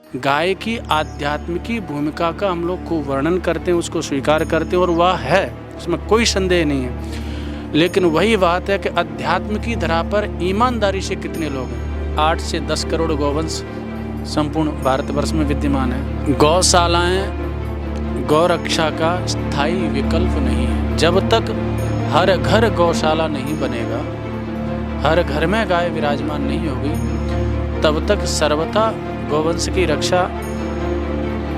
गाय की आध्यात्मिकी भूमिका का हम लोग खूब वर्णन करते हैं, उसको स्वीकार करते हैं और वह है, उसमें कोई संदेह नहीं है। लेकिन वही बात है कि अध्यात्म की धरा पर ईमानदारी से कितने लोग हैं। 8 से 10 करोड़ गौवंश संपूर्ण भारतवर्ष में विद्यमान है। गौशालाएं गौ रक्षा का स्थायी विकल्प नहीं है। जब तक हर घर गौशाला नहीं बनेगा, हर घर में गाय विराजमान नहीं होगी, तब तक सर्वथा गौवंश की रक्षा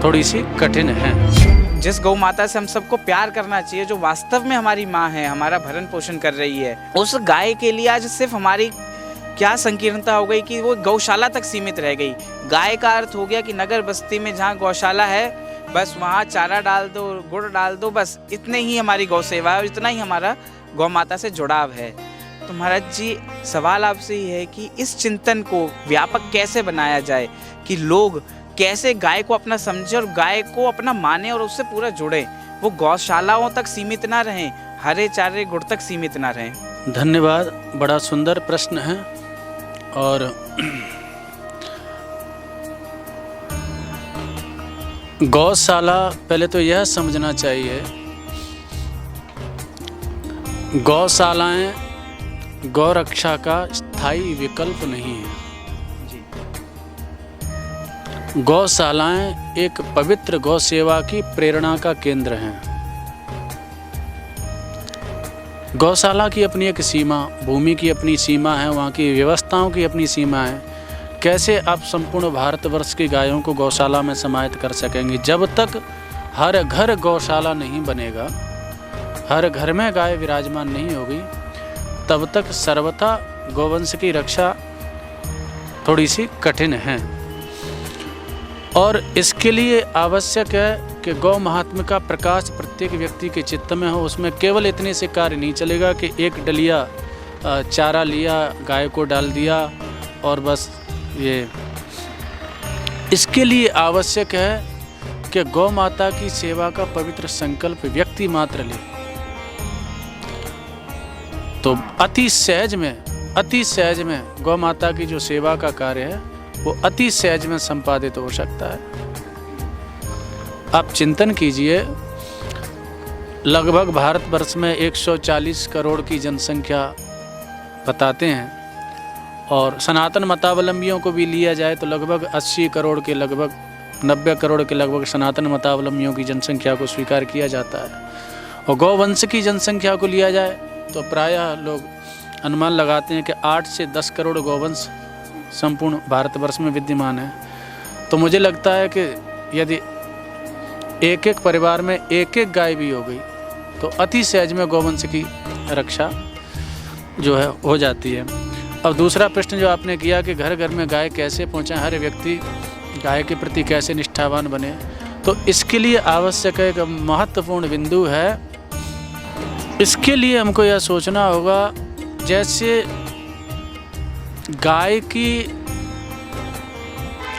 थोड़ी सी कठिन है। जिस गौ माता से हम सबको प्यार करना चाहिए, जो वास्तव में हमारी माँ है, हमारा भरण पोषण कर रही है, उस गाय के लिए आज सिर्फ हमारी क्या संकीर्णता हो गई कि वो गौशाला तक सीमित रह गई। गाय का अर्थ हो गया कि नगर बस्ती में जहाँ गौशाला है बस वहाँ चारा डाल दो, गुड़ डाल दो, बस इतने ही हमारी गौ सेवा है और इतना ही हमारा गौ माता से जुड़ाव है। तो महाराज जी, सवाल आपसे ही है कि इस चिंतन को व्यापक कैसे बनाया जाए कि लोग कैसे गाय को अपना समझे और गाय को अपना माने और उससे पूरा जुड़े, वो गौशालाओं तक सीमित ना रहें, हरे चारे गुड़ तक सीमित ना रहें। धन्यवाद, बड़ा सुंदर प्रश्न है। और गौशाला, पहले तो यह समझना चाहिए, गौशालाएं गौ रक्षा का स्थायी विकल्प नहीं है। गौशालाएं एक पवित्र गौ सेवा की प्रेरणा का केंद्र हैं। गौशाला की अपनी एक सीमा, भूमि की अपनी सीमा है, वहाँ की व्यवस्थाओं की अपनी सीमा है। कैसे आप संपूर्ण भारतवर्ष की गायों को गौशाला में समाहित कर सकेंगे? जब तक हर घर गौशाला नहीं बनेगा, हर घर में गाय विराजमान नहीं होगी, तब तक सर्वथा गौवंश की रक्षा थोड़ी सी कठिन है। और इसके लिए आवश्यक है कि गौ महात्म्य का प्रकाश प्रत्येक व्यक्ति के चित्त में हो। उसमें केवल इतने से कार्य नहीं चलेगा कि एक डलिया चारा लिया, गाय को डाल दिया और बस ये। इसके लिए आवश्यक है कि गौ माता की सेवा का पवित्र संकल्प व्यक्ति मात्र ले, तो अति सहज में गौ माता की जो सेवा का कार्य है वो अति सहज में संपादित हो सकता है। आप चिंतन कीजिए, लगभग भारतवर्ष में 140 करोड़ की जनसंख्या बताते हैं, और सनातन मतावलंबियों को भी लिया जाए तो लगभग 80 करोड़ के लगभग 90 करोड़ के लगभग सनातन मतावलंबियों की जनसंख्या को स्वीकार किया जाता है। और गौवंश की जनसंख्या को लिया जाए तो प्रायः लोग अनुमान लगाते हैं कि 8 से 10 करोड़ गौवंश संपूर्ण भारतवर्ष में विद्यमान है। तो मुझे लगता है कि यदि एक एक परिवार में एक एक गाय भी हो गई तो अति सहज में गौवंश की रक्षा जो है हो जाती है। अब दूसरा प्रश्न जो आपने किया कि घर घर में गाय कैसे पहुँचाएं, हर व्यक्ति गाय के प्रति कैसे निष्ठावान बने, तो इसके लिए आवश्यक है, एक महत्वपूर्ण बिंदु है। इसके लिए हमको यह सोचना होगा, जैसे गाय की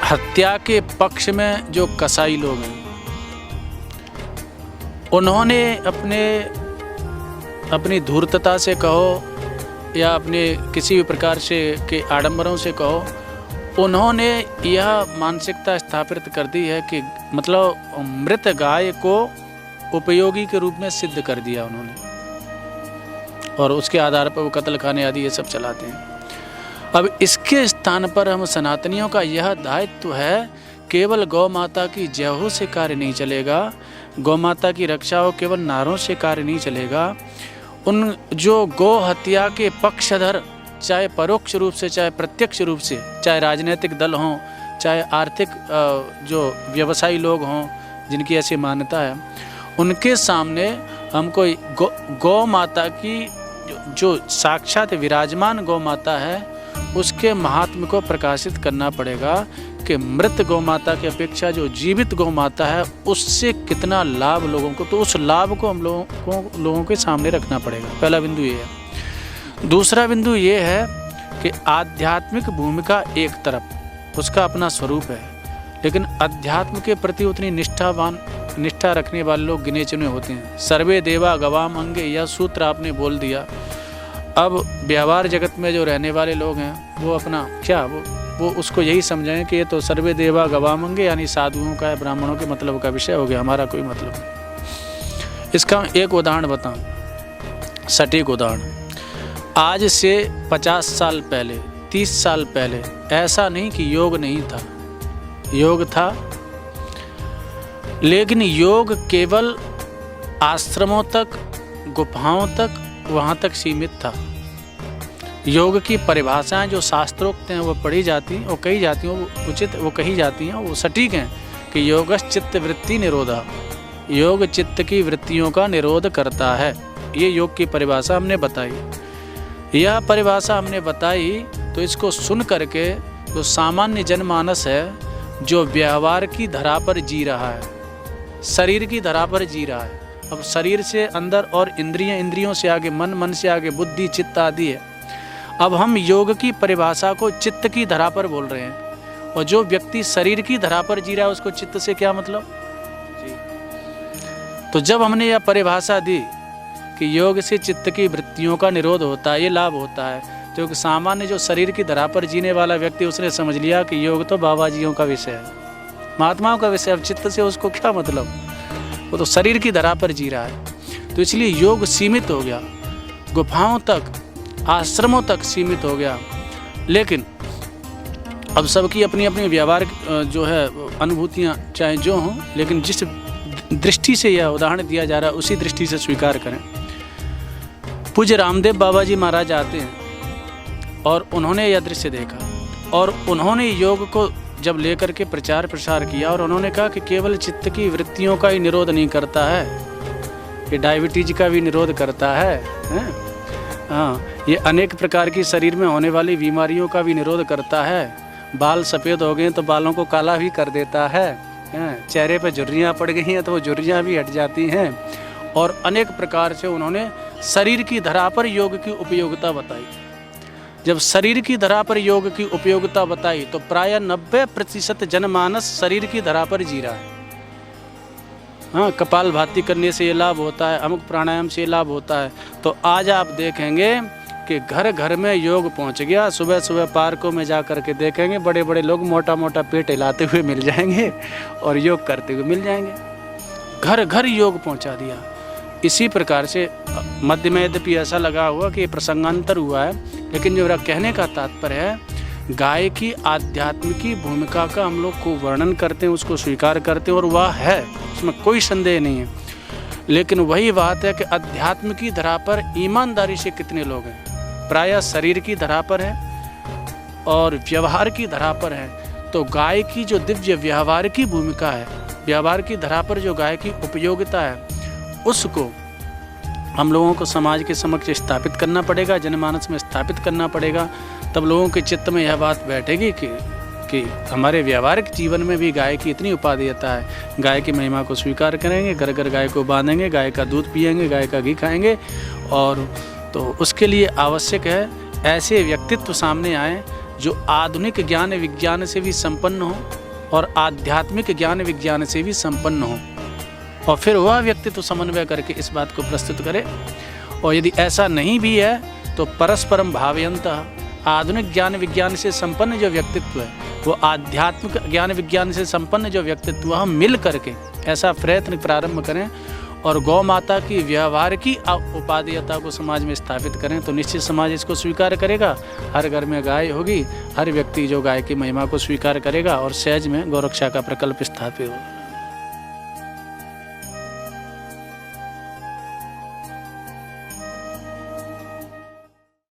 हत्या के पक्ष में जो कसाई लोग हैं, उन्होंने अपनी धूर्तता से कहो या अपने किसी भी प्रकार से के आडंबरों से कहो, उन्होंने यह मानसिकता स्थापित कर दी है कि मतलब मृत गाय को उपयोगी के रूप में सिद्ध कर दिया उन्होंने, और उसके आधार पर वो कत्ल खाने आदि ये सब चलाते हैं। अब इसके स्थान पर हम सनातनियों का यह दायित्व है, केवल गौ माता की जय हो से कार्य नहीं चलेगा, गौ माता की रक्षा हो केवल नारों से कार्य नहीं चलेगा। उन जो गौ हत्या के पक्षधर, चाहे परोक्ष रूप से चाहे प्रत्यक्ष रूप से, चाहे राजनीतिक दल हों, चाहे आर्थिक जो व्यवसायी लोग हों जिनकी ऐसी मान्यता है, उनके सामने हमको गौ माता की जो साक्षात विराजमान गौ माता है उसके महात्म्य को प्रकाशित करना पड़ेगा कि मृत गौ माता की अपेक्षा जो जीवित गौ माता है उससे कितना लाभ लोगों को, तो उस लाभ को हम लोगों के सामने रखना पड़ेगा। पहला बिंदु ये है। दूसरा बिंदु ये है कि आध्यात्मिक भूमिका एक तरफ, उसका अपना स्वरूप है, लेकिन अध्यात्म के प्रति उतनी निष्ठा रखने वाले लोग गिने चुने होते हैं। सर्वे देवा गवाम अंगे, यह सूत्र आपने बोल दिया। अब व्यवहार जगत में जो रहने वाले लोग हैं वो अपना क्या, वो वो उसको यही समझें कि ये तो सर्वे देवा गवामंगे, यानी साधुओं का है, ब्राह्मणों के मतलब का विषय हो गया, हमारा कोई मतलब नहीं। इसका एक उदाहरण बताऊं, सटीक उदाहरण। आज से 50 साल पहले, 30 साल पहले ऐसा नहीं कि योग नहीं था, योग था, लेकिन योग केवल आश्रमों तक, गुफाओं तक, वहाँ तक सीमित था। योग की परिभाषाएं जो शास्त्रोक्त हैं वो पढ़ी जाती हैं, वो कही जाती हैं, वो उचित वो कही जाती हैं, वो सटीक हैं कि योगश चित्त वृत्ति निरोधा, योग चित्त की वृत्तियों का निरोध करता है। ये योग की परिभाषा हमने बताई। यह परिभाषा हमने बताई तो इसको सुन करके जो सामान्य जनमानस है, जो व्यवहार की धरा पर जी रहा है, शरीर की धरा पर जी रहा है, अब शरीर से अंदर और इंद्रियां, इंद्रियों से आगे मन, मन से आगे बुद्धि, चित्त आदि है। अब हम योग की परिभाषा को चित्त की धरा पर बोल रहे हैं, और जो व्यक्ति शरीर की धरा पर जी रहा है उसको चित्त से क्या मतलब जी। तो जब हमने यह परिभाषा दी कि योग से चित्त की वृत्तियों का निरोध होता है, ये लाभ होता है, तो एक सामान्य जो शरीर की धरा पर जीने वाला व्यक्ति, उसने समझ लिया कि योग तो बाबा जियों का विषय है, महात्माओं का विषय, अब चित्त से उसको क्या मतलब, वो तो शरीर की धरा पर जी रहा है। तो इसलिए योग सीमित हो गया, गुफाओं तक, आश्रमों तक सीमित हो गया। लेकिन अब सबकी अपनी अपनी व्यवहार जो है अनुभूतियाँ चाहे जो हों, लेकिन जिस दृष्टि से यह उदाहरण दिया जा रहा है उसी दृष्टि से स्वीकार करें। पूज्य रामदेव बाबा जी महाराज आते हैं और उन्होंने यह दृश्य देखा, और उन्होंने योग को जब लेकर के प्रचार प्रसार किया, और उन्होंने कहा कि केवल चित्त की वृत्तियों का ही निरोध नहीं करता है, ये डायबिटीज का भी निरोध करता है, हाँ, ये अनेक प्रकार की शरीर में होने वाली बीमारियों का भी निरोध करता है, बाल सफ़ेद हो गए तो बालों को काला भी कर देता है, चेहरे पर झुर्रियाँ पड़ गई हैं तो वो झुर्रियाँ भी हट जाती हैं, और अनेक प्रकार से उन्होंने शरीर की धरा पर योग की उपयोगिता बताई। जब शरीर की धरा पर योग की उपयोगिता बताई तो प्रायः 90% जनमानस शरीर की धरा पर जी रहा है। हाँ, कपालभाति करने से ये लाभ होता है, अमुक प्राणायाम से ये लाभ होता है। तो आज आप देखेंगे कि घर घर में योग पहुंच गया। सुबह सुबह पार्कों में जा कर के देखेंगे बड़े बड़े लोग मोटा मोटा पेट हिलाते हुए मिल जाएंगे और योग करते हुए मिल जाएंगे। घर घर योग पहुंचा दिया। इसी प्रकार से मध्य में यद्यपि ऐसा लगा हुआ कि प्रसंगांतर हुआ है, लेकिन जो मेरा कहने का तात्पर्य है, गाय की आध्यात्मिकी भूमिका का हम लोग को वर्णन करते हैं, उसको स्वीकार करते हैं, और वह है, उसमें कोई संदेह नहीं है। लेकिन वही बात है कि अध्यात्म की धरा पर ईमानदारी से कितने लोग हैं? प्रायः शरीर की धरा पर है और व्यवहार की धरा पर है। तो गाय की जो दिव्य व्यवहार की भूमिका है, व्यवहार की धरा पर जो गाय की उपयोगिता है, उसको हम लोगों को समाज के समक्ष स्थापित करना पड़ेगा, जनमानस में स्थापित करना पड़ेगा। तब लोगों के चित्त में यह बात बैठेगी कि हमारे व्यवहारिक जीवन में भी गाय की इतनी उपादेयता है। गाय की महिमा को स्वीकार करेंगे, घर घर गाय को बांधेंगे, गाय का दूध पिएंगे, गाय का घी खाएंगे। और तो उसके लिए आवश्यक है ऐसे व्यक्तित्व सामने आए जो आधुनिक ज्ञान विज्ञान से भी संपन्न हो और आध्यात्मिक ज्ञान विज्ञान से भी संपन्न हो, और फिर वह व्यक्तित्व समन्वय करके इस बात को प्रस्तुत करे। और यदि ऐसा नहीं भी है तो परस्परम भावयन्तः, आधुनिक ज्ञान विज्ञान से संपन्न जो व्यक्तित्व है वो आध्यात्मिक ज्ञान विज्ञान से संपन्न जो व्यक्तित्व, हम मिल करके ऐसा प्रयत्न प्रारंभ करें और गौ माता की व्यवहार की उपादेयता को समाज में स्थापित करें, तो निश्चित समाज इसको स्वीकार करेगा। हर घर में गाय होगी, हर व्यक्ति जो गाय की महिमा को स्वीकार करेगा और सहज में गौरक्षा का प्रकल्प स्थापित होगा।